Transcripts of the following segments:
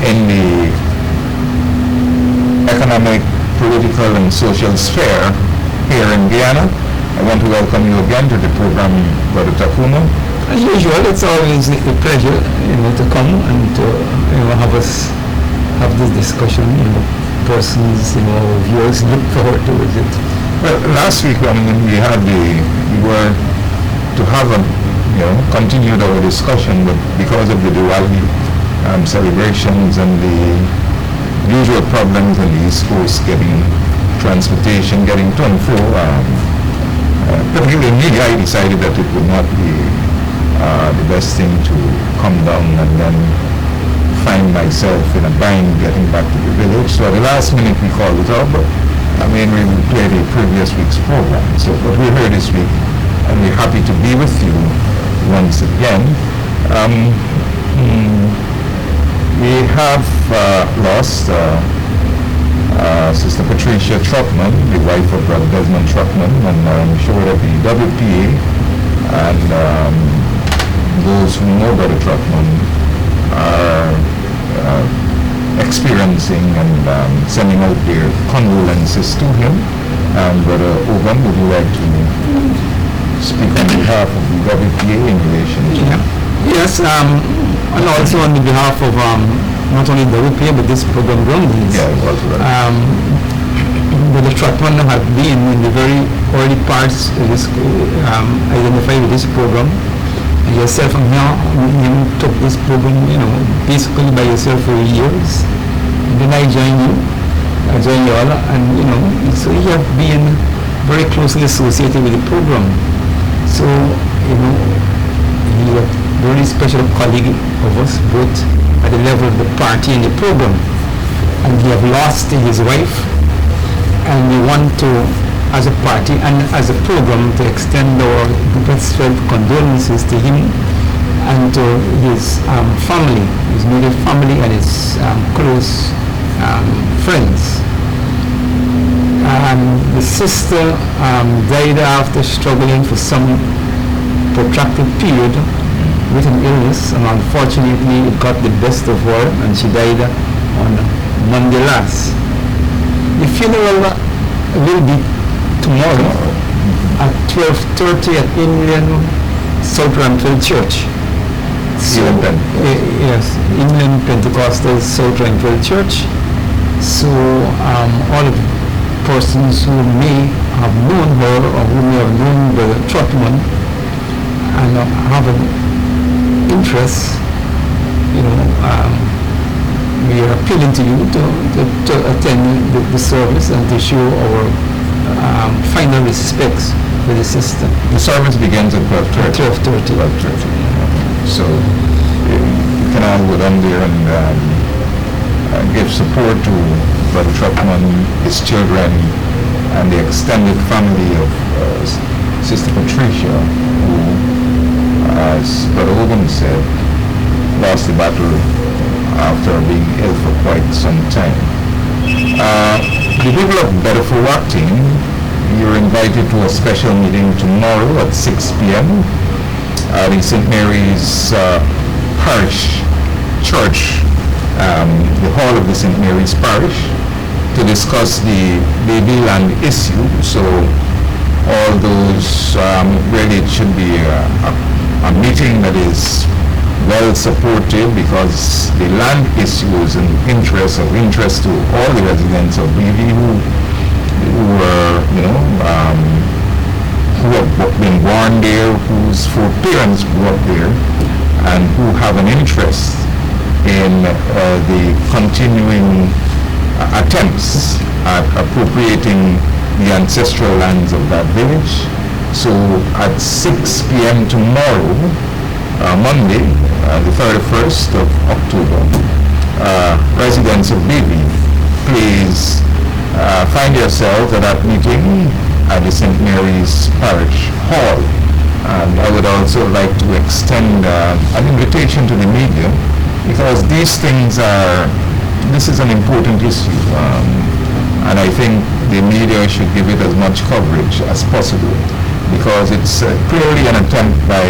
in the economic, political, and social sphere here in Guyana. I want to welcome you again to the program, Brother Tacuma. As usual, it's always a pleasure, to come and to, have this discussion. Persons, viewers look forward to it. Well, last week, we were to have continued our discussion, but because of the Diwali celebrations and the usual problems on the East Coast, getting transportation, getting to and fro, particularly me, I decided that it would not be the best thing to come down and then find myself in a bind getting back to the village. So at the last minute we called it off, but we played the previous week's program. So but we're here this week and we're happy to be with you once again. We have lost Sister Patricia Truckman, the wife of Brother Desmond Truckman, and I'm sure that the WPA and those who know Brother Truckman are experiencing and sending out their condolences to him. And Brother Ogun, would you like to speak on behalf of the WPA in relation to Yes, and also on behalf of not only the WPA but this program Groundings. Yeah, it was right. Brother Truckman had been in the very early parts of this, identified with this program. Yourself and him took this program, basically by yourself for years. Then I joined you. I joined you all, and so you have been very closely associated with the program. So, he's a very special colleague of us, both at the level of the party and the program. And we have lost his wife, and we want to, as a party and as a program, to extend our deepest condolences to him and to his family, his immediate family and his close friends. The sister died after struggling for some protracted period with an illness, and unfortunately it got the best of her and she died on Monday last. The funeral will be tomorrow at 12:30 at Inland South Ramfield Church. So, yes, Inland Pentecostal South Ramfield Church. So all of the persons who may have known her or who may have known the Trotman and have an interest, we are appealing to you to attend the service and to show our final respects for the sister. The service begins at 12:30. 12:30. So you can all go down there and give support to Brother Truckman, his children, and the extended family of Sister Patricia, who, as Brother Ogun said, lost the battle after being ill for quite some time. The people of Bedford team, you're invited to a special meeting tomorrow at 6 p.m. at the St. Mary's Parish Church, the hall of the St. Mary's Parish, to discuss the baby land issue. So all those, really it should be a meeting that is well supported, because the land issue is of interest to all the residents of BV who have been born there, whose foreparents grew up there, and who have an interest in the continuing attempts at appropriating the ancestral lands of that village. So at 6 p.m. tomorrow, Monday, the 31st of October, residents of BV, please find yourselves at that meeting at the St. Mary's Parish Hall. And I would also like to extend an invitation to the media, because this is an important issue, and I think the media should give it as much coverage as possible, because it's clearly an attempt by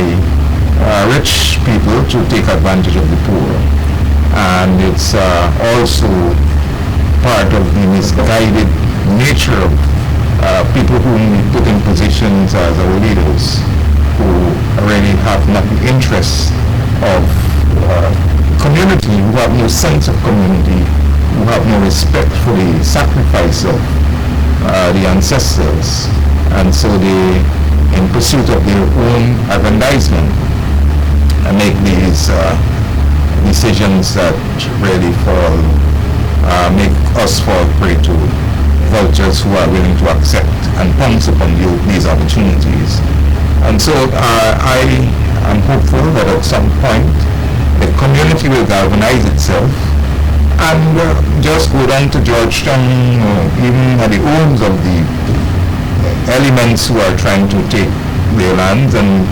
rich people to take advantage of the poor. and it's also part of the misguided nature of people whom we put in positions as our leaders, who really have not the interests of community, who have no sense of community, who have no respect for the sacrifice of the ancestors, and so they, in pursuit of their own aggrandizement, make these decisions that really make us fall prey to vultures who are willing to accept and pounce upon these opportunities. And so I am hopeful that at some point the community will galvanize itself and just go down to Georgetown, even at the homes of the elements who are trying to take their lands, and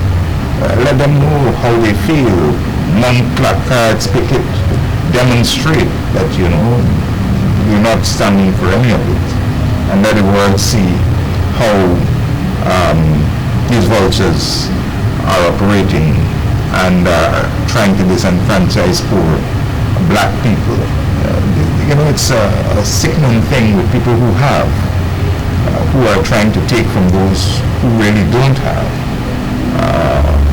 let them know how they feel. Mount placards, picket, demonstrate that, you're not standing for any of it. And let the world see how these vultures are operating and trying to disenfranchise poor black people. It's a sickening thing with people who have, who are trying to take from those who really don't have.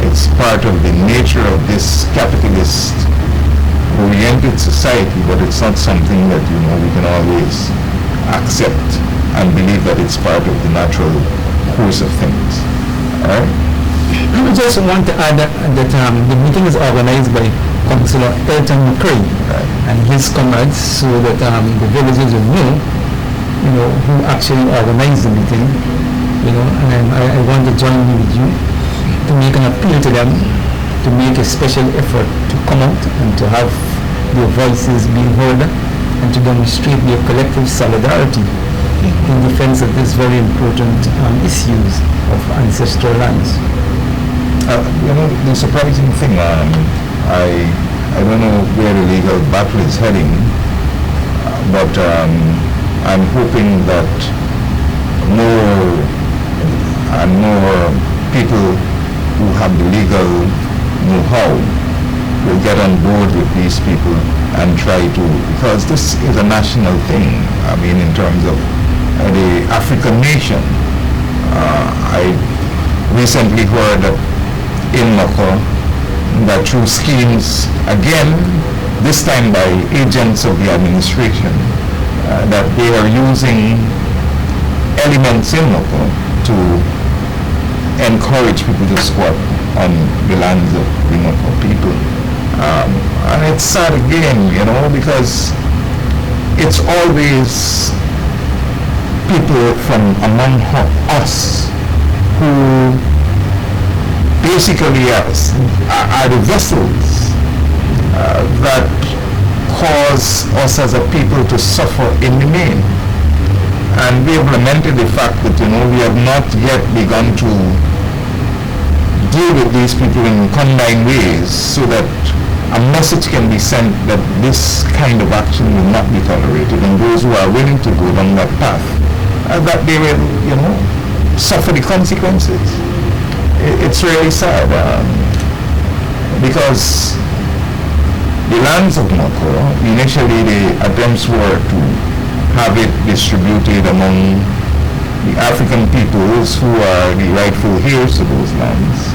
It's part of the nature of this capitalist-oriented society, but it's not something that we can always accept and believe that it's part of the natural course of things. All right? I just want to add that the meeting is organized by Councillor Elton McCray and his comrades, so that the villagers will know, who actually organized the meeting, and I want to join with you to make an appeal to them to make a special effort to come out and to have their voices being heard and to demonstrate their collective solidarity in defense of these very important issues of ancestral lands. The surprising thing, I don't know where the legal battle is heading, but I'm hoping that more and more people who have the legal know-how will get on board with these people and try to, because this is a national thing. I mean, in terms of the African nation. I recently heard in Moko that through schemes, again, this time by agents of the administration, that they are using elements in Moko to encourage people to squat on the lands of the Moko people. And it's sad again, because it's always people from among us who basically are the vessels that cause us as a people to suffer in the main. And we have lamented the fact that, we have not yet begun to deal with these people in combined ways so that a message can be sent that this kind of action will not be tolerated, and those who are willing to go down that path, that they will, suffer the consequences. It's really sad, because the lands of Moko, initially the attempts were to have it distributed among the African peoples who are the rightful heirs to those lands.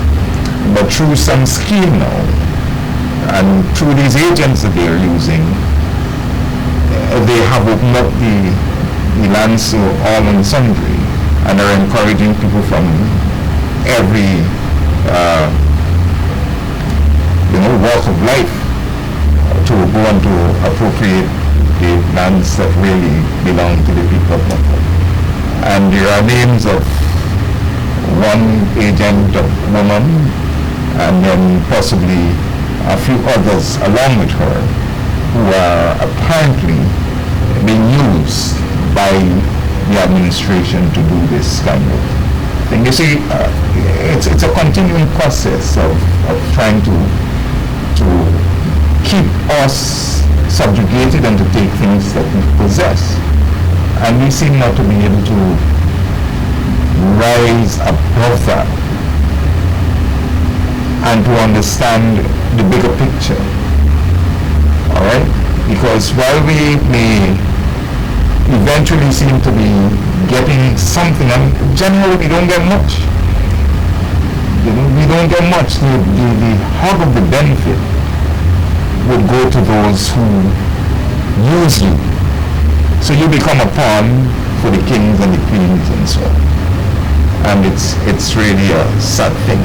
But through some scheme now, and through these agents that they are using, they have opened up the lands to all and sundry, and are encouraging people from every walk of life to go on to appropriate the lands that really belong to the people of Moko. And there are names of one agent, of woman, and then possibly a few others along with her, who are apparently being used by the administration to do this kind of thing. You see, it's a continuing process of trying to keep us subjugated and to take things that we possess. And we seem not to be able to rise above that and to understand the bigger picture all right? Because while we may eventually seem to be getting something, and generally we don't get much. We don't get much. The hub of the benefit would go to those who use you. So you become a pawn for the kings and the queens and so on. And it's really a sad thing.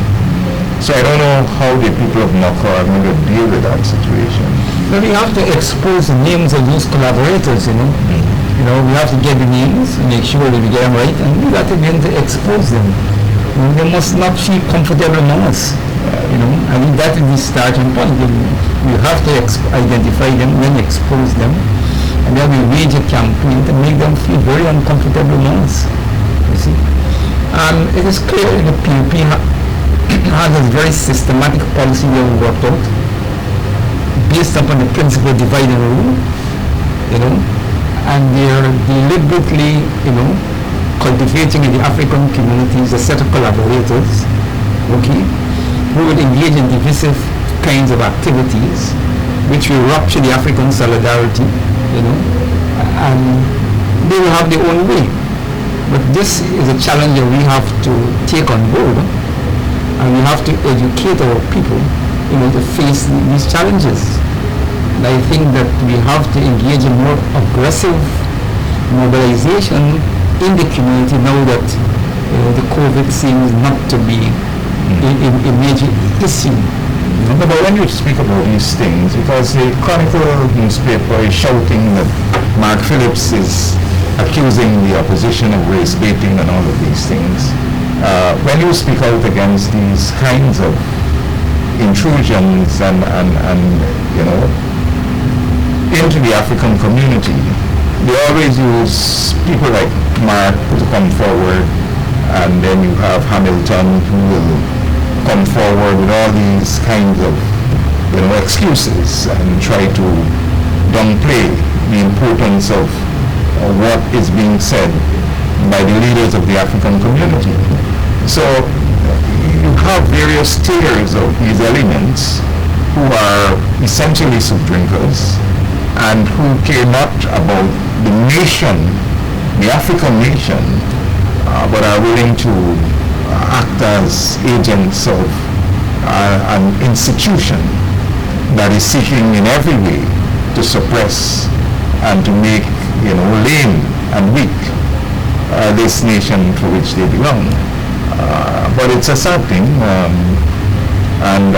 So I don't know how the people of Naka are going to deal with that situation. But we have to expose the names of those collaborators, you know. You know, we have to get the names and make sure that we get them right, and we got to begin to expose them. You know, they must not feel comfortable among us. You know, I mean that is the starting point. We have to identify them, then expose them, and then we wage a campaign to make them feel very uncomfortable among us. You see, it is clear that the PUP has a very systematic policy they have worked out, based upon the principle of divide and rule. You know, and they're deliberately, you know, cultivating in the African communities a set of collaborators, okay, who would engage in divisive kinds of activities which will rupture the African solidarity, you know, and they will have their own way. But this is a challenge that we have to take on board, and we have to educate our people, you know, to face these challenges. And I think that we have to engage in more aggressive mobilization in the community now that the COVID seems not to be a major issue. But when you speak about these things, because the Chronicle newspaper is shouting that Mark Phillips is accusing the opposition of race baiting and all of these things, when you speak out against these kinds of intrusions and you know, into the African community, they always use people like Mark to come forward, and then you have Hamilton who will come forward with all these kinds of, you know, excuses and try to downplay the importance of what is being said by the leaders of the African community. So you have various tiers of these elements who are essentially soup drinkers and who care not about the nation, the African nation, but are willing to act as agents of an institution that is seeking in every way to suppress and to make, you know, lame and weak this nation to which they belong. But it's a sad thing, and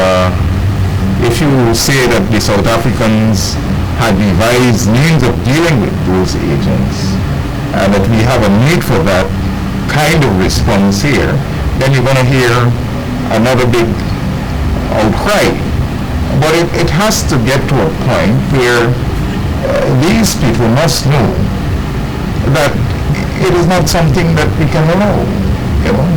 if you say that the South Africans had devised means of dealing with those agents, and that we have a need for that kind of response here, then you're going to hear another big outcry. But it has to get to a point where these people must know that it is not something that we can allow, you know.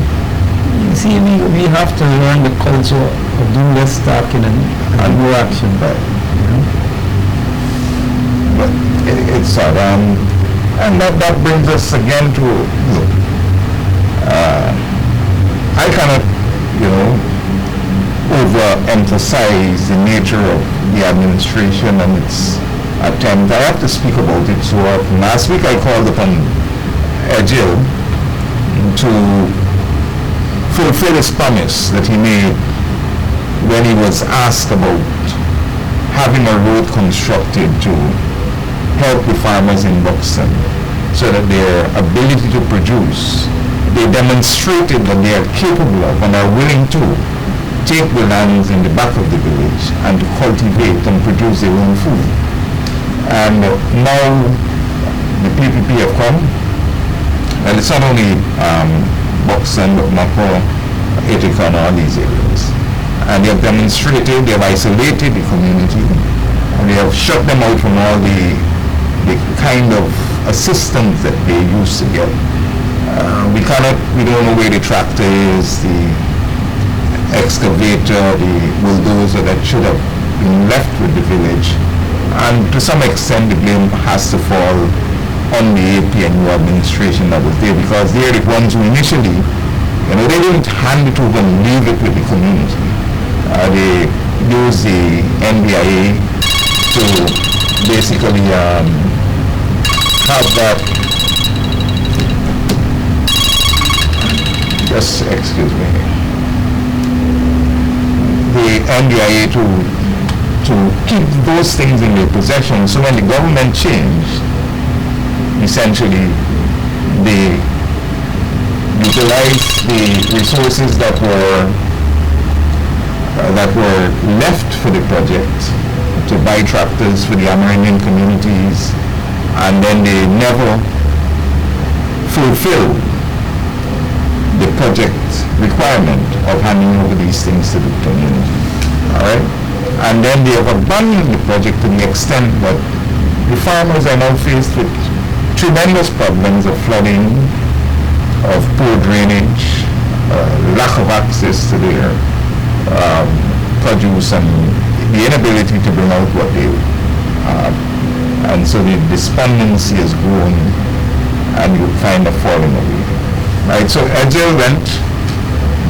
You see, we have to learn the culture of doing less talking and more action. You know? But it's sad, and that brings us again to, look, I cannot, you know, overemphasize the nature of the administration and its attempt. I have to speak about it so often. Last week I called upon Ejil to fulfill his promise that he made when he was asked about having a road constructed to help the farmers in Buxton so that their ability to produce, they demonstrated that they are capable of and are willing to take the lands in the back of the village and to cultivate and produce their own food. And now the PPP have come, and it's not only Buxton, but Mako, Ithaca, and all these areas. And they have demonstrated, they have isolated the community, and they have shut them out from all the kind of assistance that they used to get. We don't know where the tractor is, the excavator, the bulldozer that should have been left with the village. And to some extent the blame has to fall on the APNU administration that was there, because they're the ones who initially, you know, they didn't hand it over and leave it with the community. They used the NBIA to to basically have that, just excuse me, the NDIA to keep those things in their possession, so when the government changed, essentially they utilized the resources that were left for the project to buy tractors for the Amerindian communities, and then they never fulfilled the project requirement of handing over these things to the community. All right? And then they have abandoned the project to the extent that the farmers are now faced with tremendous problems of flooding, of poor drainage, lack of access to their produce, and the inability to bring out what they and so the despondency has grown, and you find a falling away. Right, so Agile went,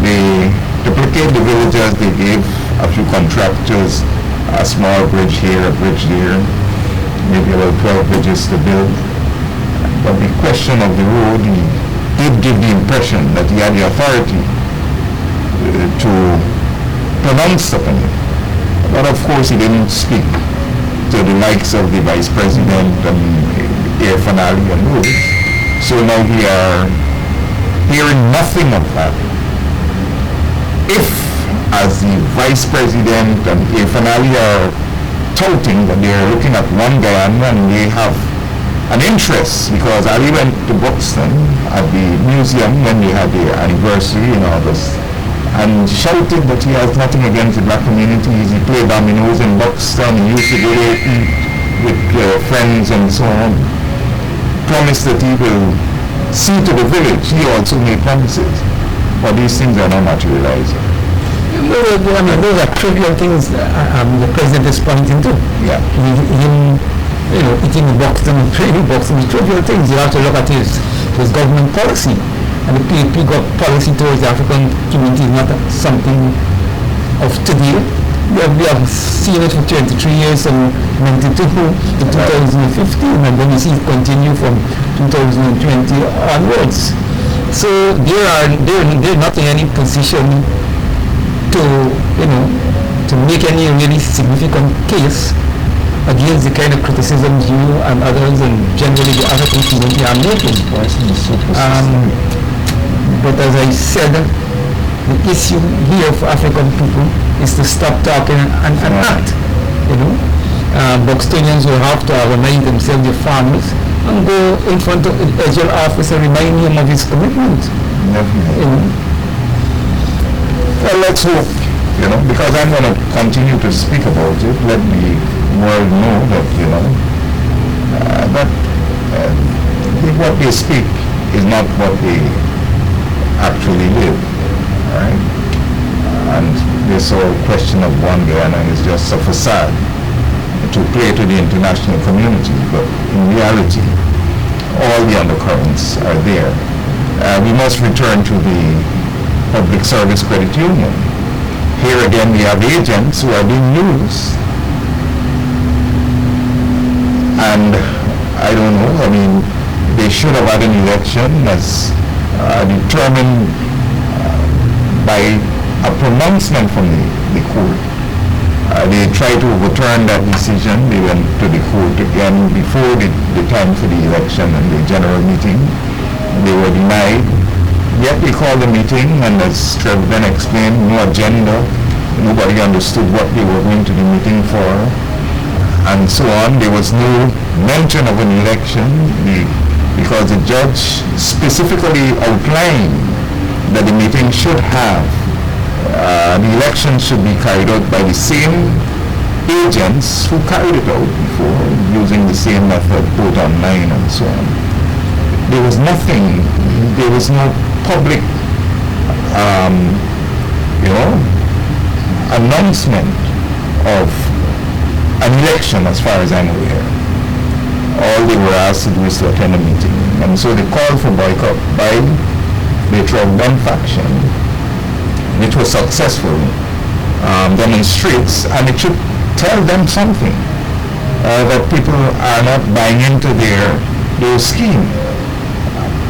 they duplicate the villagers, they gave a few contractors a small bridge here, a bridge there, maybe about 12 bridges to build. But the question of the road, he did give the impression that he had the authority to pronounce upon it. But of course he didn't speak to the likes of the Vice President and Air Finale and those. So now we are hearing nothing of that. If, as the Vice President and Air Finale are touting that they are looking at one Guyana and they have an interest, because Ali went to Buxton at the museum when they had their anniversary in August and shouted that he has nothing against the black communities. He played dominoes in Buxton, he used to go there eat with friends and so on. Promised that he will see to the village. He also made promises, but these things are not materializing. Those are trivial things the president is pointing to. Yeah. Him, eating Buxton and trading Buxton, trivial things. You have to look at his government policy. And the PAP policy towards the African community is not something of today. We have seen it for 23 years, from 92 to 2015, and then we see it continue from 2020 onwards. So they're not in any position to make any really significant case against the kind of criticisms you and others and generally the African community are making. But as I said, the issue here for African people is to stop talking and act. Buxtonians will have to remind themselves, the farmers, and go in front of the Agile office and remind him of his commitment. Well, let's hope, because I'm going to continue to speak about it. Let the world know that, what they speak is not what they actually live, right? And this whole question of one Guyana is just a facade to play to the international community, but in reality, all the undercurrents are there. We must return to the Public Service Credit Union. Here again, we have agents who are being used, and I don't know, they should have had an election as determined by a pronouncement from the court. They tried to overturn that decision. They went to the court again before the time for the election and the general meeting. They were denied. Yet they called the meeting, and as Trevor then explained, no agenda. Nobody understood what they were going to the meeting for, and so on. There was no mention of an election because the judge specifically outlined that the meeting should have, the election should be carried out by the same agents who carried it out before, using the same method, vote online and so on. There was nothing, there was no public, announcement of an election as far as I'm aware. All they were asked to do is to attend a meeting. And so the call for boycott by the one faction, which was successful, demonstrates, and it should tell them something. that people are not buying into their scheme.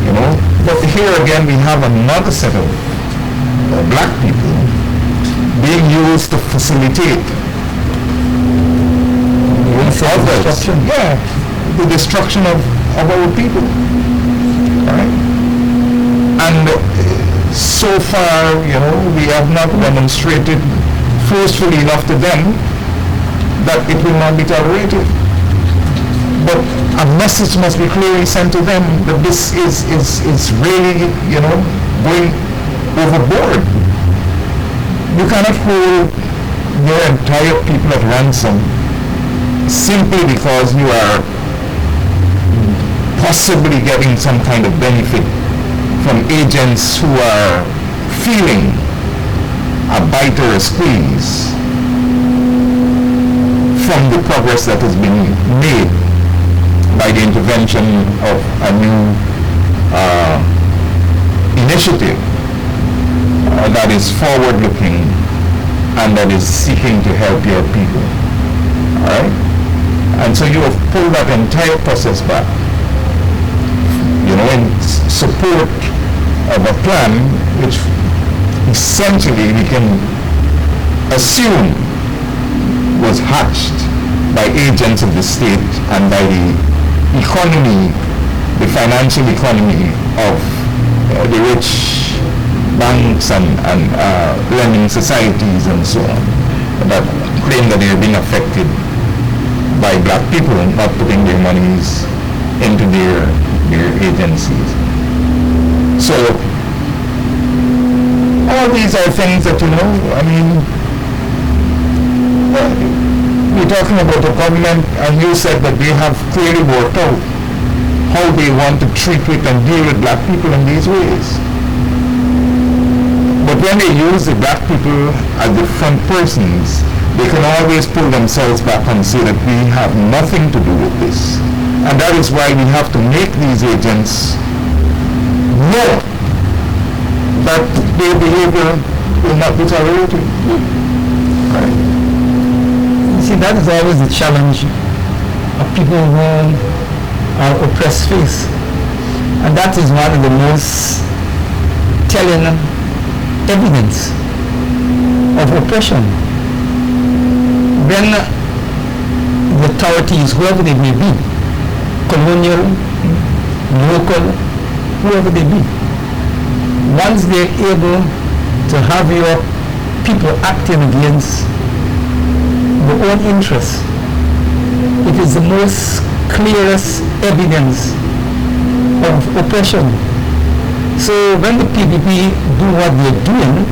You know, but here again we have another set of black people being used to facilitate the destruction of our people. Right? And so far, you know, we have not demonstrated forcefully enough to them that it will not be tolerated. But a message must be clearly sent to them that this is really, you know, going overboard. You cannot hold your entire people at ransom simply because you are possibly getting some kind of benefit from agents who are feeling a bite or a squeeze from the progress that has been made by the intervention of a new initiative that is forward-looking and that is seeking to help your people. All right? And so you have pulled that entire process back, you know, in support of a plan which essentially we can assume was hatched by agents of the state and by the economy, the financial economy of the rich banks and lending societies and so on, that claim that they are being affected by black people not putting their monies into their agencies. So all these are things that, you know, I mean, we're talking about the government, and you said that they have clearly worked out how they want to treat with and deal with black people in these ways. But when they use the black people as the front persons, they can always pull themselves back and say that we have nothing to do with this. And that is why we have to make these agents know that their behavior will not be tolerated. Right. You see, that is always the challenge of people who are oppressed face. And that is one of the most telling evidence of oppression. When the authorities, whoever they may be, colonial, local, whoever they be, once they're able to have your people acting against their own interests, it is the most clearest evidence of oppression. So when the PPP do what they're doing,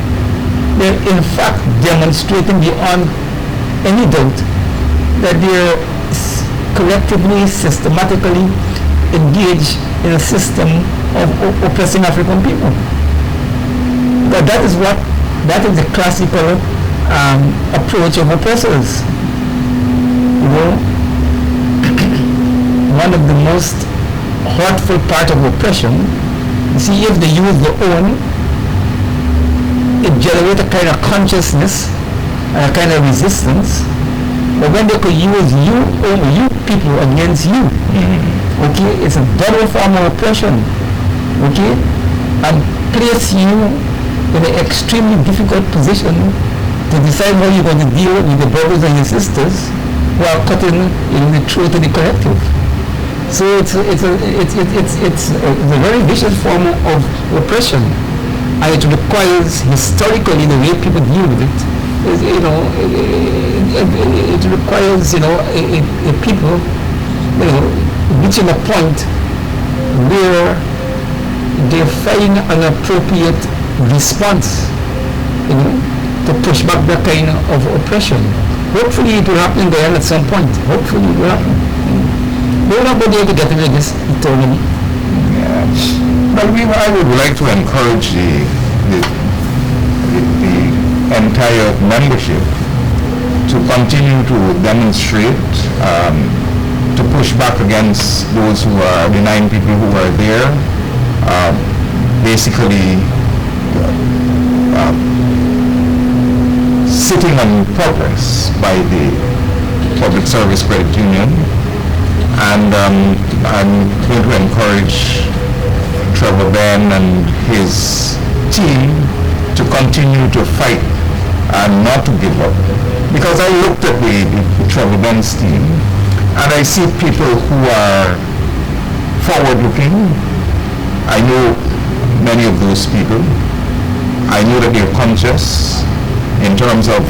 they're in fact demonstrating beyond any doubt that they're collectively, systematically engaged in a system of oppressing African people. But that is the classical approach of oppressors. You know, one of the most hurtful part of oppression, you see, if they use their own, it generates a kind of consciousness and a kind of resistance. But when they could use you people against you, okay, it's a double form of oppression, okay, and place you in an extremely difficult position to decide how you're going to deal with your brothers and your sisters who are cutting the throat of the collective. So it's a very vicious form of oppression, and it requires historically the way people deal with it. You know, it requires, you know, a people, you know, reaching a point where they find an appropriate response, you know, to push back that kind of oppression. Hopefully it will happen there at some point. Hopefully it will happen. We're not going to be able to get rid of this eternally. Yeah. But I would like to encourage the entire membership to continue to demonstrate, to push back against those who are the 9 people who are there, basically sitting on progress by the Public Service Credit Union, and I'm going to encourage Trevor Ben and his team to continue to fight and not to give up. Because I looked at the Trevor Ben's team, and I see people who are forward-looking. I know many of those people. I know that they're conscious in terms of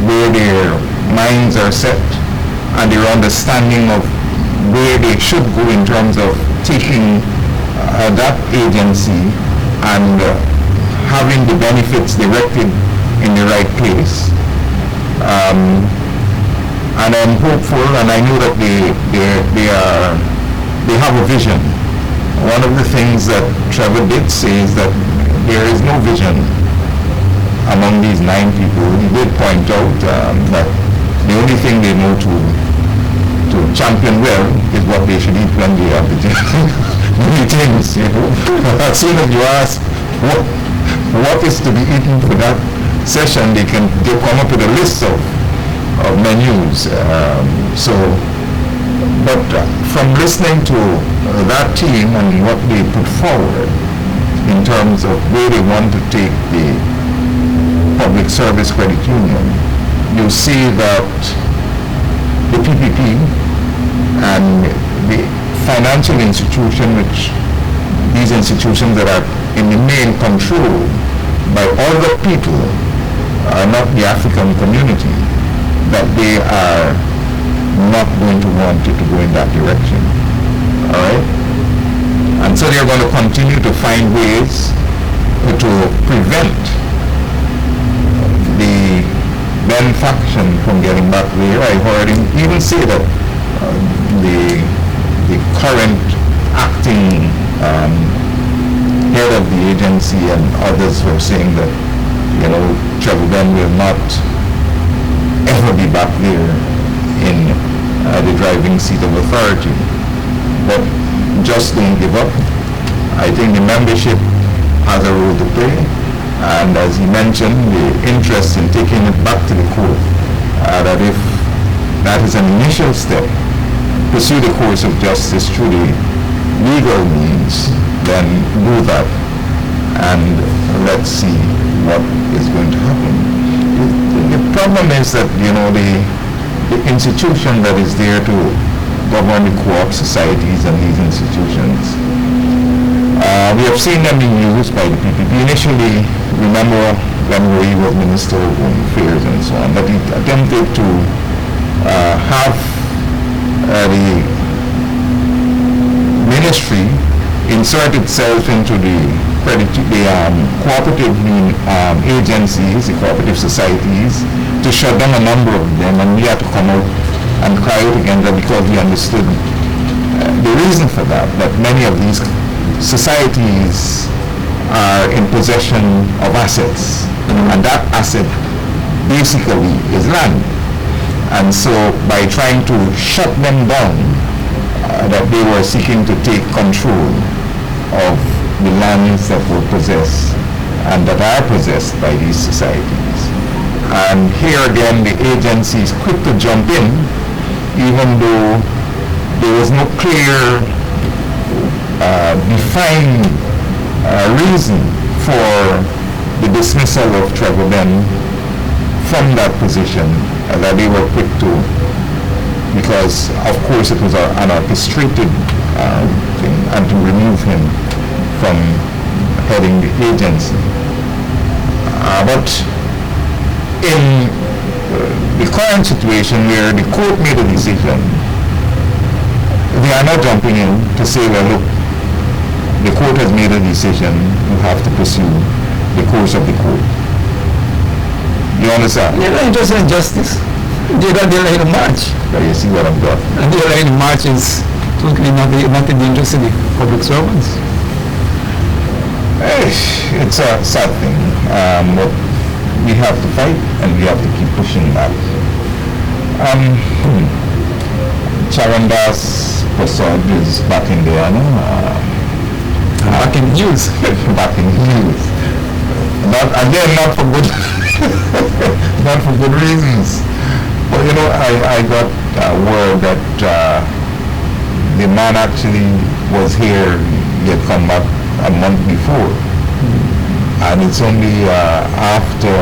where their minds are set and their understanding of where they should go in terms of taking that agency and having the benefits directed in the right place. And I'm hopeful, and I know that they have a vision. One of the things that Trevor did say is that there is no vision among these 9 people. He did point out that the only thing they know to champion well is what they should eat when they have the meetings. As soon as you ask what is to be eaten for that session, they come up with a list of menus. But from listening to that team and what they put forward in terms of where they want to take the Public Service Credit Union, you see that the PPP and the financial institution, which these institutions that are in the main controlled by other people, are not the African community, that they are not going to want it to go in that direction. All right? And so they're going to continue to find ways to prevent the Ben faction from getting back there. I heard him even say that the current acting head of the agency and others were saying that, Trevor Ben will not ever be back there in the driving seat of authority. But just don't give up. I think the membership has a role to play, and as he mentioned, the interest in taking it back to the court, that if that is an initial step, pursue the course of justice through the legal means, then do that, and let's see what is going to happen. The problem is that, the institution that is there to govern the co-op societies and these institutions, we have seen them being used by the PPP. Initially, remember when he was Minister of Home Affairs and so on, that he attempted to have the ministry insert itself into the cooperative agencies, the cooperative societies, to shut down a number of them, and we had to come out and cry out against that because we understood the reason for that many of these societies are in possession of assets, and that asset basically is land. And so by trying to shut them down, that they were seeking to take control of the lands that were possessed and that are possessed by these societies. And here again, the agency is quick to jump in, even though there was no clear defined reason for the dismissal of Trevor Ben from that position, that they were quick to, because of course it was an orchestrated thing, and to remove him from heading the agency. But in the current situation where the court made a decision, they are not jumping in to say, well, look, the court has made a decision, you have to pursue the course of the court. You understand? They're not interested in justice. They're in a march. But you see what I've got. And they're in a march is totally not in the interest of the public servants. It's a sad thing, but we have to fight and we have to keep pushing back. Charandas Prasad is back in Guyana. Back in news. Back in news. Not for good, not for good reasons. But I got word that the man actually was here. He had come back a month before, and it's only after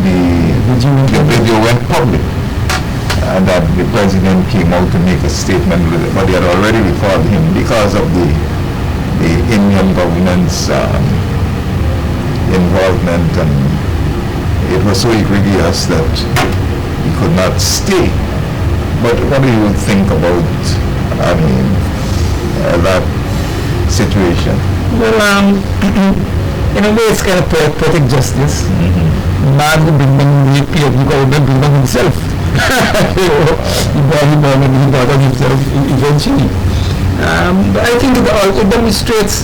the video went public that the president came out to make a statement with it. But they had already recalled him because of the Indian government's involvement, and it was so egregious that he could not stay. But what do you think about, that situation? Well, in a way, it's kind of poetic justice. Man who bring them the appeal, he got to bring them himself. He brought him on and he got on himself eventually. But I think it demonstrates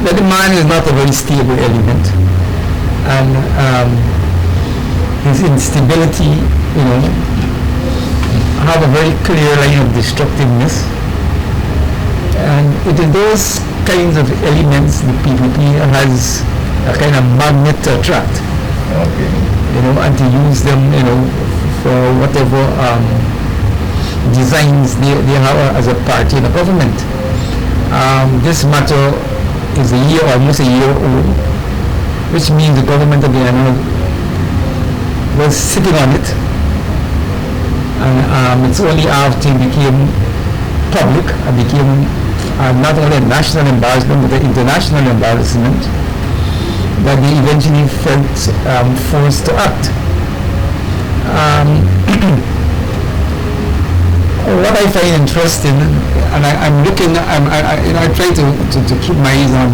that the man is not a very stable element, and his instability, have a very clear line of destructiveness, and it is those kinds of elements the PPP has a kind of magnet to attract. Okay. And to use them, for whatever designs they have as a party in the government. This matter is almost a year old, which means the government of Guyana was sitting on it, and it's only after it became public and became not only a national embarrassment but an international embarrassment that they eventually felt forced to act. What I find interesting, and I try to keep my eyes on,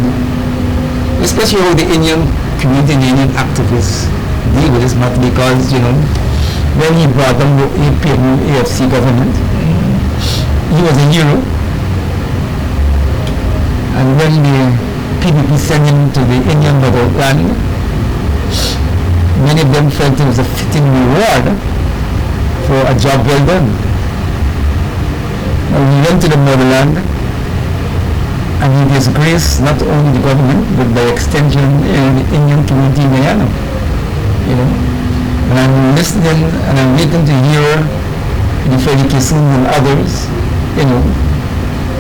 especially how the Indian community and Indian activists deal with this matter, because when he brought them the AFC government, he was a hero, and when the PPP sent him to the Indian motherland, many of them felt it was a fitting reward for a job well done. Now he went to the motherland and he disgraced not only the government but by extension the Indian community in Guyana. And I'm listening and I'm waiting to hear the Freddy Kissoon and others,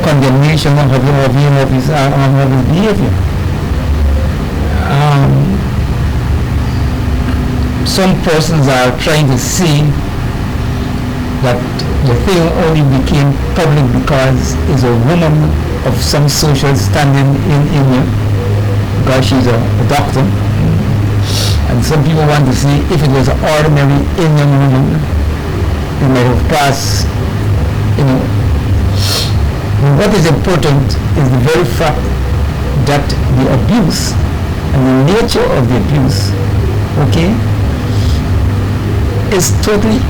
condemnation of his behavior. Some persons are trying to see that the thing only became public because is a woman of some social standing in India, because she's a doctor. And some people want to see if it was an ordinary Indian woman, it might have passed, What is important is the very fact that the abuse and the nature of the abuse, is totally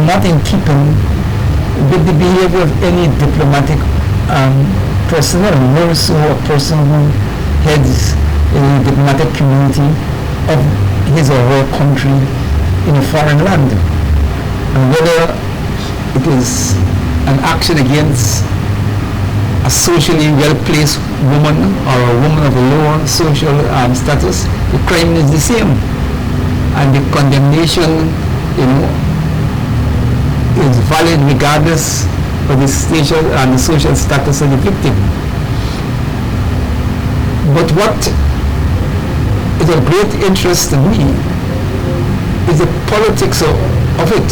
not in keeping with the behavior of any diplomatic personnel, more so a person who heads a diplomatic community of his or her country in a foreign land. And whether it is an action against a socially well-placed woman or a woman of a lower social status, the crime is the same. And the condemnation, is valid regardless of the social and the social status of the victim. But what is of great interest to me is the politics of it,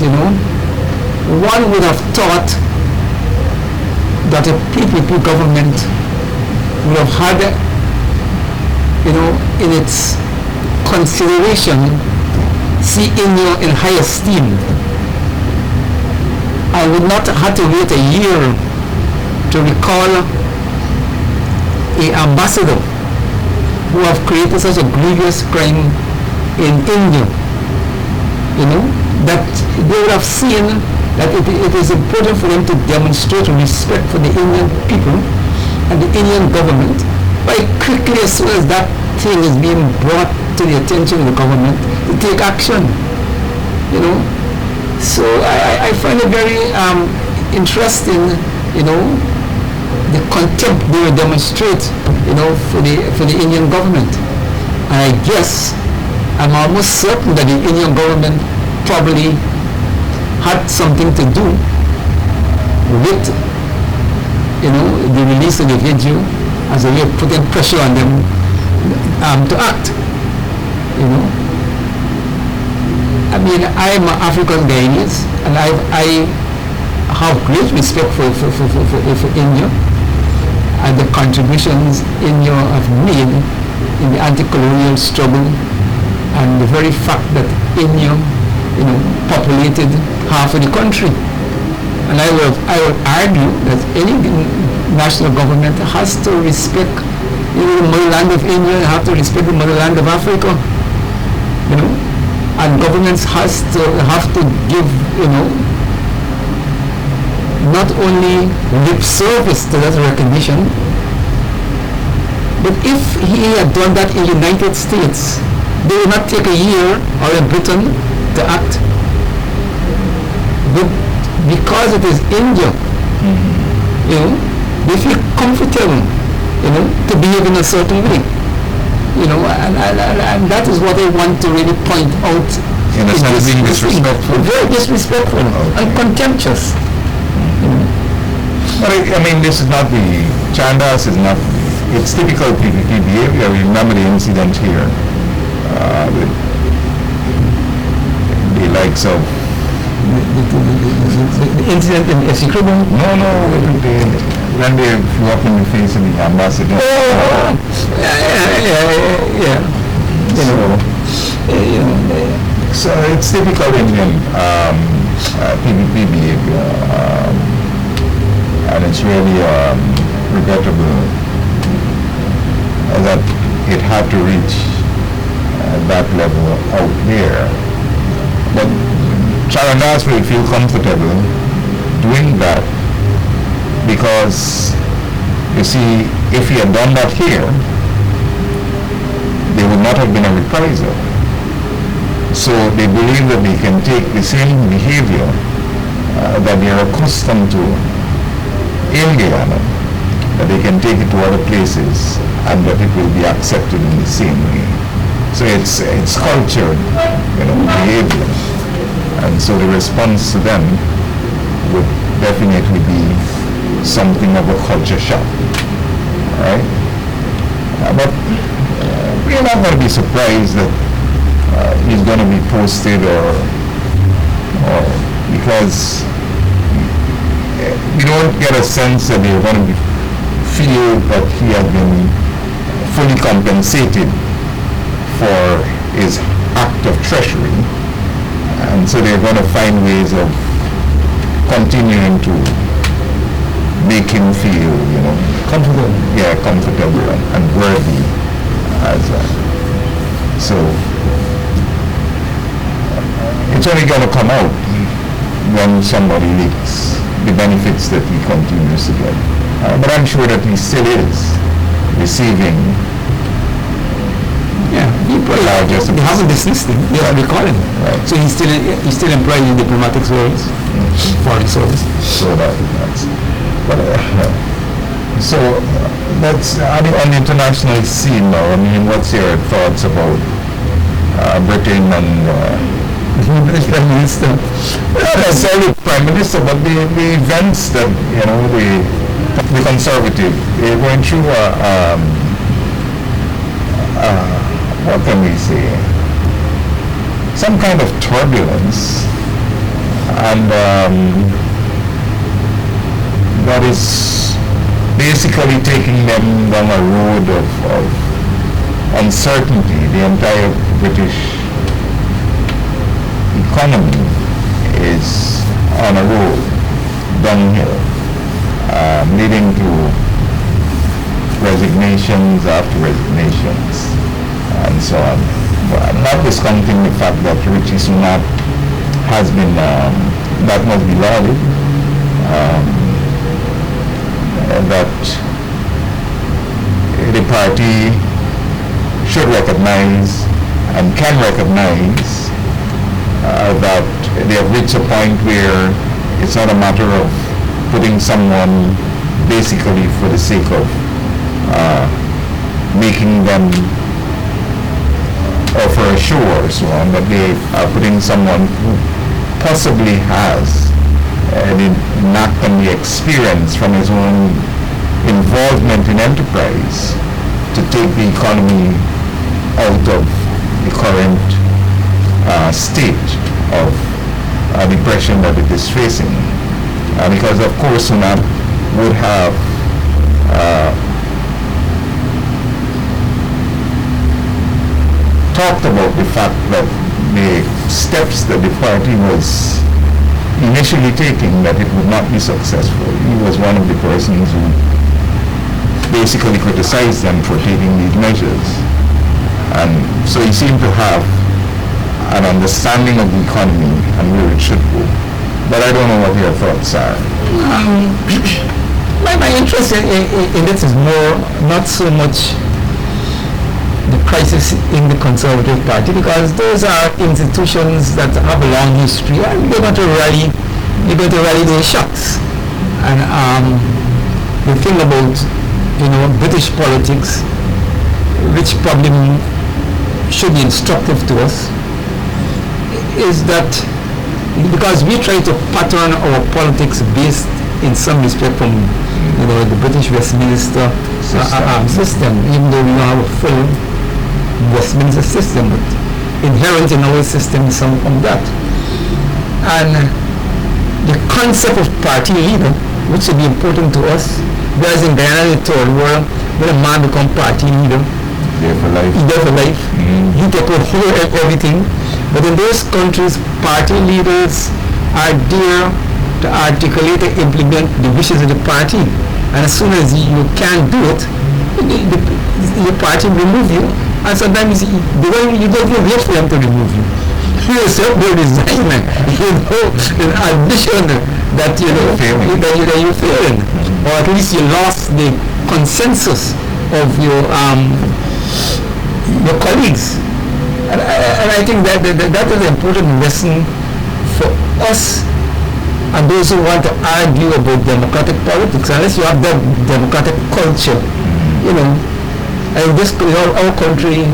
One would have thought that a PPP government would have had, in its consideration, see India in high esteem. I would not have to wait a year to recall an ambassador who have created such a grievous crime in India. That they would have seen that it is important for them to demonstrate respect for the Indian people and the Indian government by quickly, as soon as that thing is being brought to the attention of the government, to take action. So I find it very interesting, the contempt they will demonstrate, for the Indian government. And I guess, I'm almost certain that the Indian government probably had something to do with, the release of the video as a way of putting pressure on them to act. I mean, I am an African Guyanese, and I have great respect for India and the contributions India have made in the anti-colonial struggle, and the very fact that India, populated half of the country. And I will argue that any national government has to respect the motherland of India, have to respect the motherland of Africa, and governments have to give, not only lip service to that recognition, but if he had done that in the United States, they would not take a year, or in Britain, to act. But because it is India, they feel comfortable, to behave in a certain way. And that is what I want to really point out. In a sense, being disrespectful. Very disrespectful and contemptuous. But I mean, this is not the Chandas is not. It's typical PPP behavior. Remember the incident here with the likes of the incident in Esikribo? No. When they flew up in the face of the ambassador. Yeah. So it's typical Indian PPP behavior, and it's really regrettable that it had to reach that level out there. But Charandas will feel comfortable doing that because, you see, if he had done that here, there would not have been a reprisal. So they believe that they can take the same behavior that they are accustomed to in Guyana, that they can take it to other places and that it will be accepted in the same way. So it's cultured, behavior. And so the response to them would definitely be something of a culture shock, right? But we're not going to be surprised that he's going to be posted or because you don't get a sense that they're going to feel that he has been fully compensated for his act of treachery, and so they're going to find ways of continuing to make him feel, comfortable. Yeah, comfortable and worthy as so it's only going to come out when somebody leaks the benefits that he continues to get. But I'm sure that he still is receiving. Yeah, people they haven't dismissed him. They are recalling him. Right. So he's still employed in diplomatic service, foreign service. So that's. But so that's on the international scene now. I mean, what's your thoughts about Britain and? British Prime Minister. Not necessarily Prime Minister, but the events that, the Conservative, they're going through what can we say? Some kind of turbulence, and that is basically taking them down a road of uncertainty. The entire British economy is on a road downhill, leading to resignations after resignations and so on. But not discounting the fact that Richie Sunak has been, that must be lauded, that the party should recognize and can recognize that they have reached a point where it's not a matter of putting someone basically for the sake of making them or for a show or so on, but they are putting someone who possibly has not only experience from his own involvement in enterprise to take the economy out of the current state of depression that it is facing. Because of course UNAP would have talked about the fact that the steps that the party was initially taking, that it would not be successful. He was one of the persons who basically criticized them for taking these measures. And so he seemed to have an understanding of the economy and where it should go. But I don't know what your thoughts are. My interest in this is more, not so much the crisis in the Conservative Party, because those are institutions that have a long history and they're going to rally their shots. And the thing about British politics, which probably should be instructive to us, is that because we try to pattern our politics based in some respect from the British Westminster system, even though we don't have a full Westminster system, but inherent in our system is some of that. And the concept of party leader, which should be important to us, whereas in Guyana, the third world, when a man becomes party leader, there for life. He's there for life. He take over everything. But in those countries, party leaders are there to articulate and implement the wishes of the party. And as soon as you can't do it, the party will remove you. And sometimes you don't even wait for them to remove you. You yourself will resign, in admission that you're failing, or at least you lost the consensus of your colleagues. And I think that is an important lesson for us and those who want to argue about democratic politics. Unless you have that democratic culture, and this our country,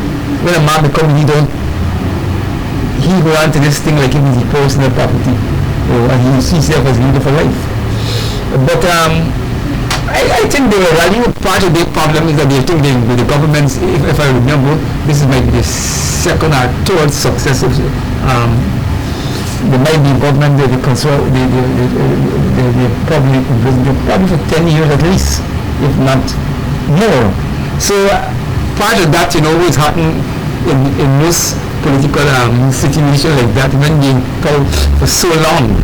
when a man becomes leader, he wants this thing like it is his personal property, and he sees himself as leader for life. But I think the rally part of the problem is that they think the governments, if I remember, this is maybe the second or third successive. There might be government they probably for 10 years at least, if not more. So part of that, always happen in most political situation like that, when they go for so long.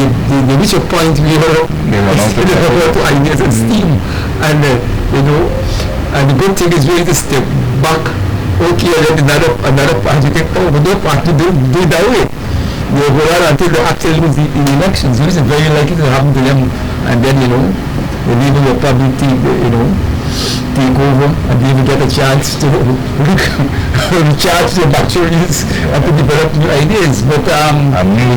They reach a point where they run out of ideas and steam, and and the good thing is really to step back. Okay, let another party think, but no party do it that way. They go on until they actually lose the elections, which is very likely to happen to them, and then the Labour will probably take over, and they will get a chance to recharge their batteries and to develop new ideas. But new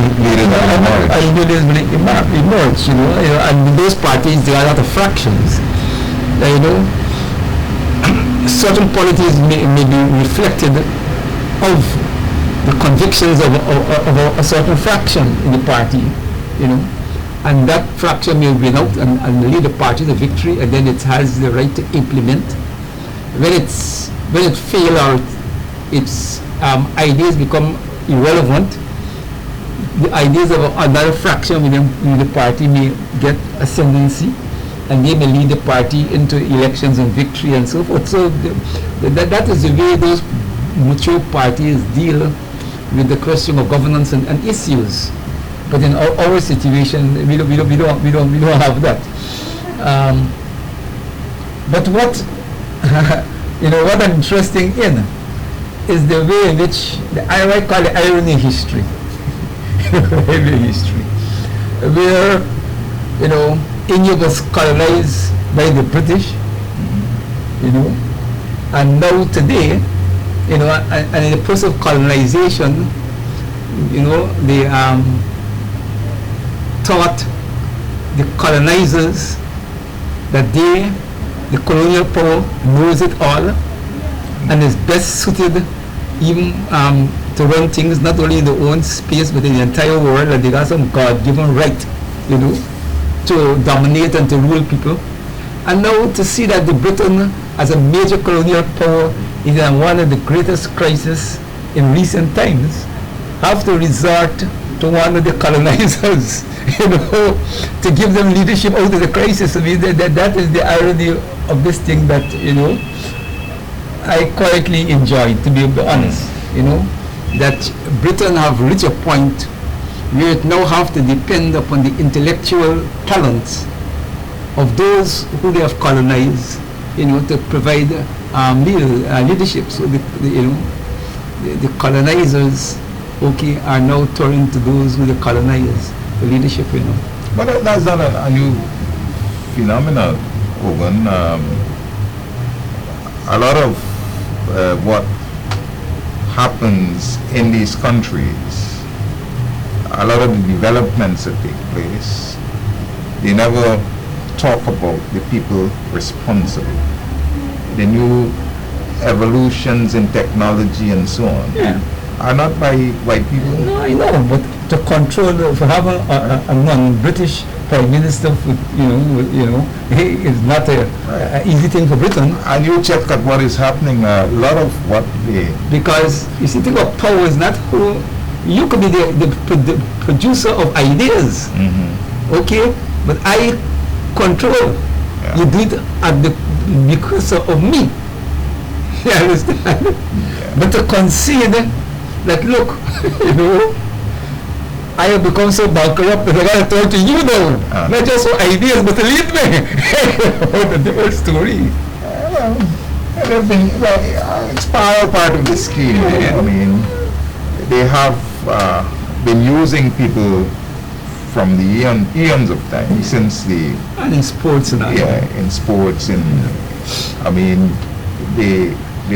leaders will emerge, and in those parties there are a lot of fractions. Certain policies may be reflected of the convictions of a certain fraction in the party, and that fraction may win out and lead the party to victory, and then it has the right to implement. When it fails or its ideas become irrelevant, the ideas of another fraction within the party may get ascendancy, and they may lead the party into elections and victory and so forth. So that is the way those mature parties deal with the question of governance and issues. But in our situation, we don't have that. But what what I'm interested in is the way in which I call the irony history, where India was colonized by the British, and now today, and in the process of colonization, they taught the colonizers that the colonial power knows it all and is best suited even to run things not only in their own space but in the entire world, and they got some God-given right, you know, to dominate and to rule people. And now to see that the Britain as a major colonial power is in one of the greatest crises in recent times, have to resort to one of the colonizers, you know, to give them leadership out of the crisis. I mean, that is the irony of this thing that, you know, I quietly enjoy, to be honest, you know, that Britain have reached a point where it now have to depend upon the intellectual talents of those who they have colonized, you know, to provide leadership. So you know, the colonizers, okay, are now turning to those who they colonize for leadership, you know. But that's not a new phenomenon, Ogun. A lot of what happens in these countries, a lot of the developments that take place, they never talk about the people responsible. The new evolutions in technology and so on are not by white people. No, I know, but to control, for having a non-British prime minister, you know, is not an easy thing for Britain. And you check at what is happening. A lot of what they... Because you see, think of power is not who you could be the producer of ideas, okay, but I control. Yeah. You do it at the because of me. You understand? Yeah. But to concede that, look, you know, I have become so bankrupt that I got to talk to you now, not just for ideas, but to lead me. The different story. It's part of the scheme. I mean, they have been using people from the eons of time, since the... And in sports and all. Yeah, in sports. I mean, the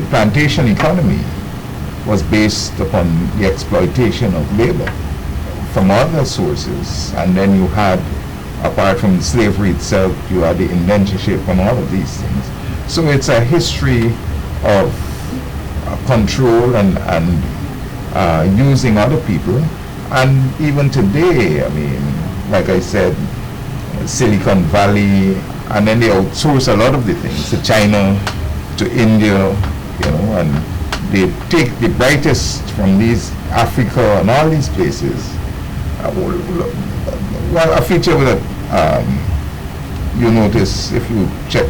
plantation economy was based upon the exploitation of labor from other sources, and then you had, apart from slavery itself, you had the indentureship and all of these things. So it's a history of control and using other people. And even today, I mean, like I said, Silicon Valley, and then they outsource a lot of the things to China, to India, you know, and they take the brightest from these Africa and all these places. Well, a feature that you notice if you check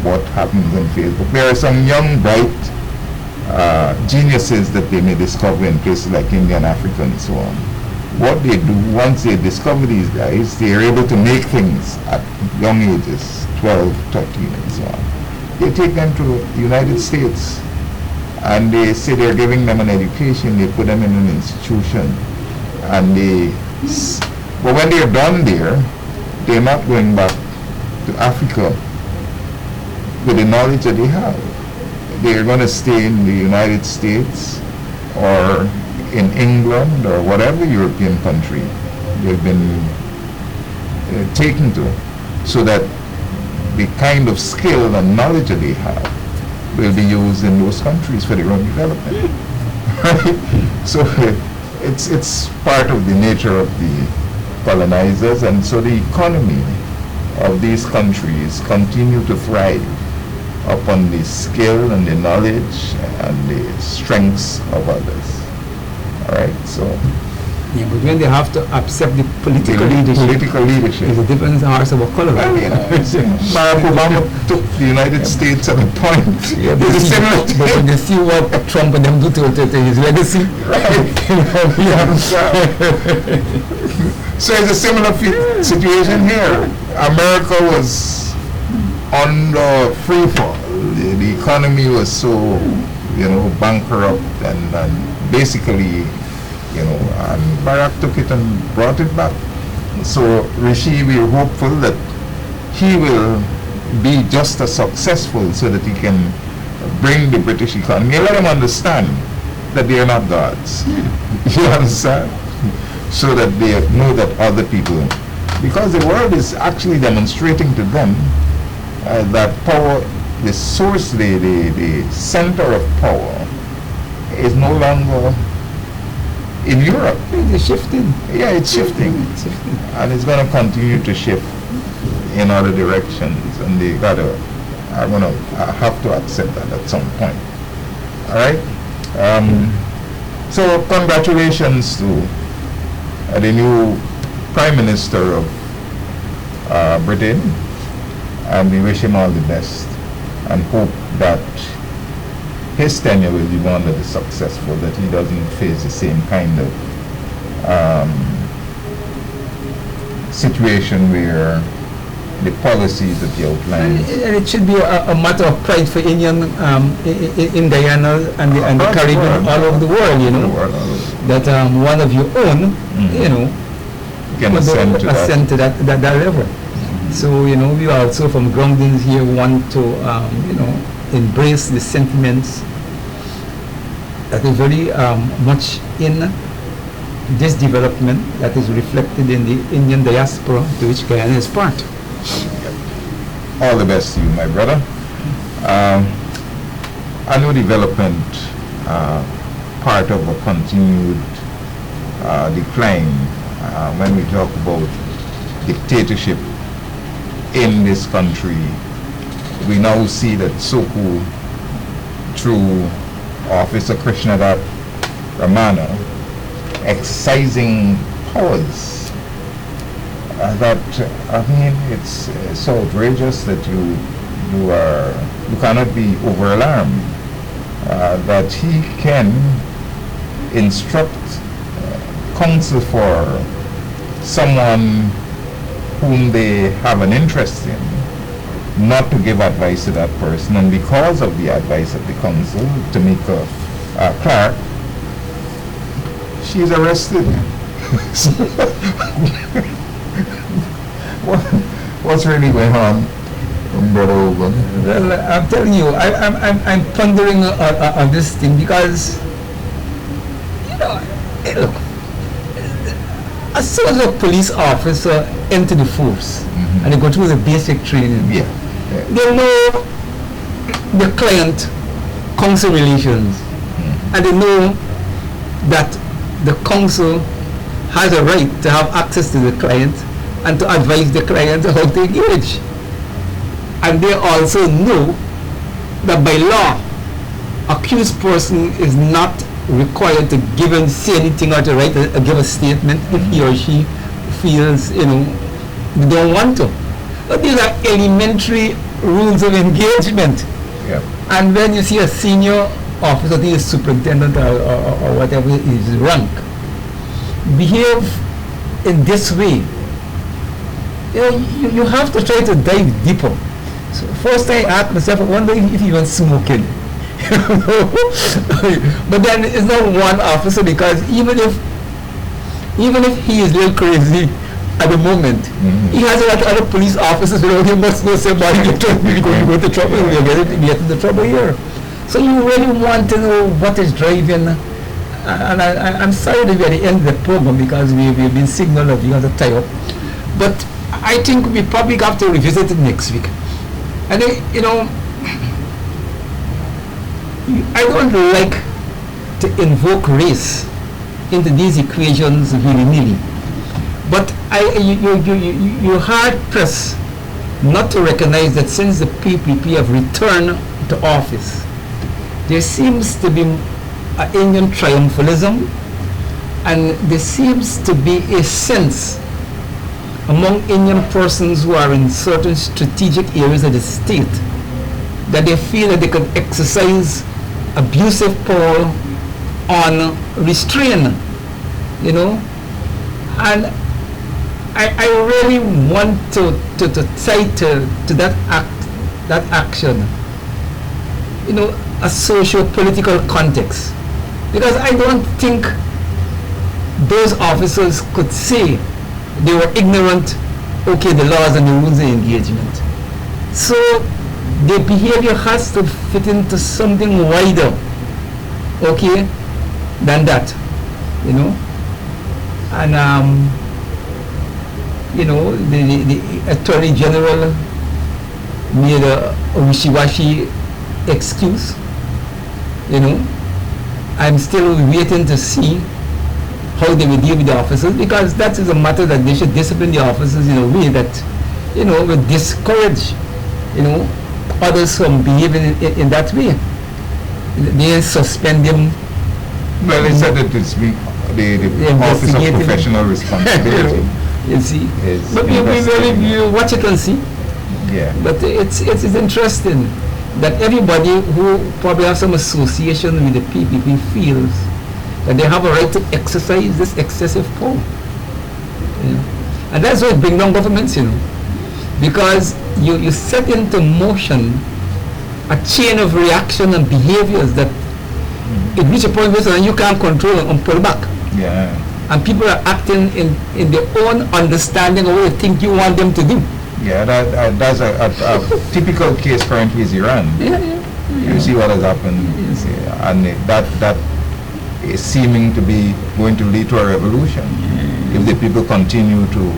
what happens on Facebook, there are some young, bright geniuses that they may discover in places like India and Africa and so on. What they do, once they discover these guys, they are able to make things at young ages, 12, 13 and so on. They take them to the United States and they say they're giving them an education, they put them in an institution, and but when they're done there, they're not going back to Africa with the knowledge that they have. They're going to stay in the United States or in England or whatever European country they've been taken to, so that the kind of skill and knowledge that they have will be used in those countries for their own development. Right? So it's part of the nature of the colonizers, and so the economy of these countries continue to thrive upon the skill and the knowledge and the strengths of others. All right, so... Yeah, but when they have to accept the political leadership, there's a different horse of a color. Well, you know, Barack Obama took the United States at a point. Yeah, but when you see what Trump and them do to his legacy, right? So it's a similar situation here. America was on the free fall. The economy was so, you know, bankrupt and basically, you know, and Barack took it and brought it back. So Rishi, we're hopeful that he will be just as successful so that he can bring the British economy, let them understand that they are not gods. You understand? So that they know that other people, because the world is actually demonstrating to them that power, the source, the center of power is no longer in Europe. It's shifting. Yeah, it's shifting. It's shifting. And it's going to continue to shift in other directions. And they got to, I have to accept that at some point. All right? So congratulations to the new Prime Minister of Britain. And we wish him all the best and hope that his tenure will be one that is successful, that he doesn't face the same kind of situation where the policies that he outlines. And it should be a matter of pride for Indian in Guyana and the Caribbean, all over the world, you know, that one of your own, you know, can ascend to that level. So, you know, we also from Groundings here want to, you know, embrace the sentiments that is very much in this development that is reflected in the Indian diaspora to which Guyana is part. All the best to you, my brother. I know development, part of a continued decline when we talk about dictatorship in this country. We now see that Soko, through Officer Krishnadat Ramana, exercising powers that, I mean, it's so outrageous that you cannot be over alarmed that he can instruct counsel for someone whom they have an interest in not to give advice to that person, and because of the advice of the counsel, Tamika Clark, she's arrested. What's really going on, Brother Ogun? Well, I'm telling you, I'm pondering on this thing because, you know, look, as soon as a police officer enter the force and they go through the basic training, they know the client-counsel relations, and they know that the counsel has a right to have access to the client and to advise the client how to engage. And they also know that by law, accused person is not required to say anything or to write give a statement if he or she feels, you know, they don't want to. But these are elementary rules of engagement. Yeah. And when you see a senior officer, the superintendent or whatever is rank, behave in this way, you know, you have to try to dive deeper. So first I asked myself, I wonder if he was smoking. But then it's not one officer, because even if he is a little crazy at the moment, he has a lot of other police officers around him must know somebody you're going to go into trouble, you're getting into trouble here. So you really want to know what is driving, and I'm sorry to be at the end of the program because we've been signaled that we have to tie up, but I think we probably have to revisit it next week. And you know, I don't like to invoke race into these equations willy-nilly, but you're hard pressed not to recognize that since the PPP have returned to office, there seems to be an Indian triumphalism, and there seems to be a sense among Indian persons who are in certain strategic areas of the state that they feel that they can exercise abusive power on restraint, you know. And I really want to tie to that action, you know, a socio-political context, because I don't think those officers could say they were ignorant, okay, the laws and the rules of engagement. So their behavior has to fit into something wider, okay, than that, you know. And you know, the Attorney General made a wishy-washy excuse, you know, I'm still waiting to see how they will deal with the officers, because that is a matter that they should discipline the officers in a way that, will discourage, others from behaving in that way. They suspend them. Well, they said that it's the Office of Professional Responsibility. You see, but we watch it and see. Yeah. But it's interesting that everybody who probably has some association with the PPP feels that they have a right to exercise this excessive power. And that's why it brings down governments, because you set into motion a chain of reaction and behaviors that it reach a point where you can't control and pull back. Yeah. And people are acting in their own understanding of what you think you want them to do. Yeah, that's a typical case currently is Iran. You see what has happened, and that is seeming to be going to lead to a revolution if the people continue to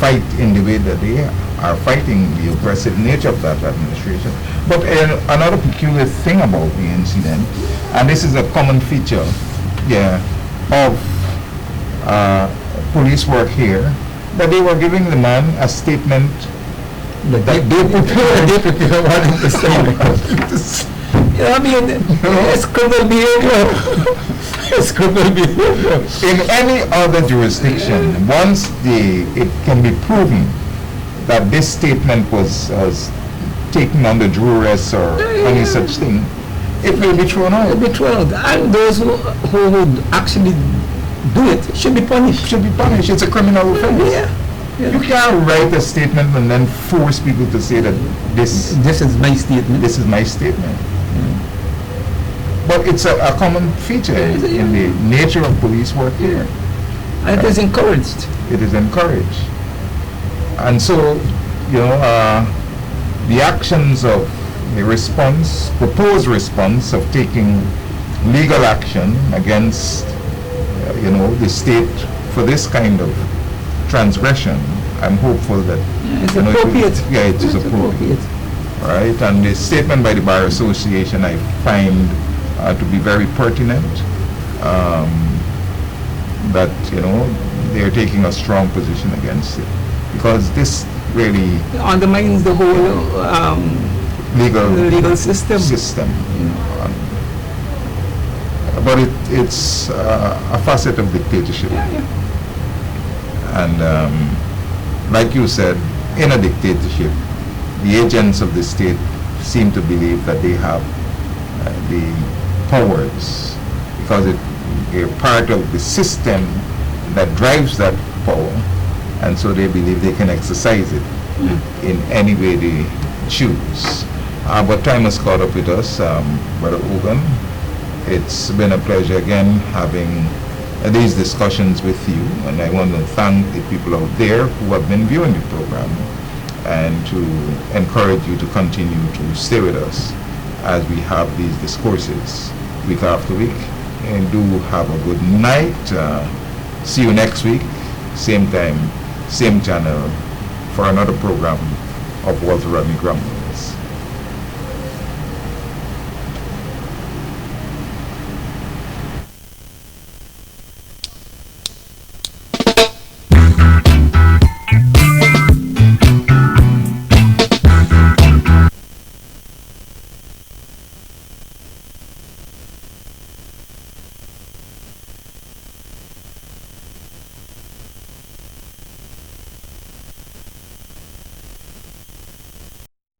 fight in the way that they are fighting the oppressive nature of that administration. But another peculiar thing about the incident, and this is a common feature, of police work here, that they were giving the man a statement that they prepare what to say. It's criminal behavior. It's criminal behavior. In any other jurisdiction, once it can be proven that this statement was taken under duress or any such thing, it will be thrown out. It will be thrown out. And those who would actually do it should be punished. It's a criminal offense. Yeah. You can't write a statement and then force people to say that this is my statement. This is my statement. But it's a common feature in the nature of police work here. And it is encouraged. It is encouraged. And so, the actions of the proposed response of taking legal action against, the state for this kind of transgression, I'm hopeful that it's appropriate. It is appropriate. Right, and the statement by the Bar Association I find to be very pertinent. That they're taking a strong position against it, because this really undermines the whole legal system. But it's a facet of dictatorship. And like you said, in a dictatorship, the agents of the state seem to believe that they have the powers, because they're part of the system that drives that power, and so they believe they can exercise it in any way they choose. But time has caught up with us, Brother Ogun. It's been a pleasure again having these discussions with you, and I want to thank the people out there who have been viewing the program, and to encourage you to continue to stay with us as we have these discourses week after week. And do have a good night. See you next week, same time, same channel, for another program of Walter Rodney Groundings.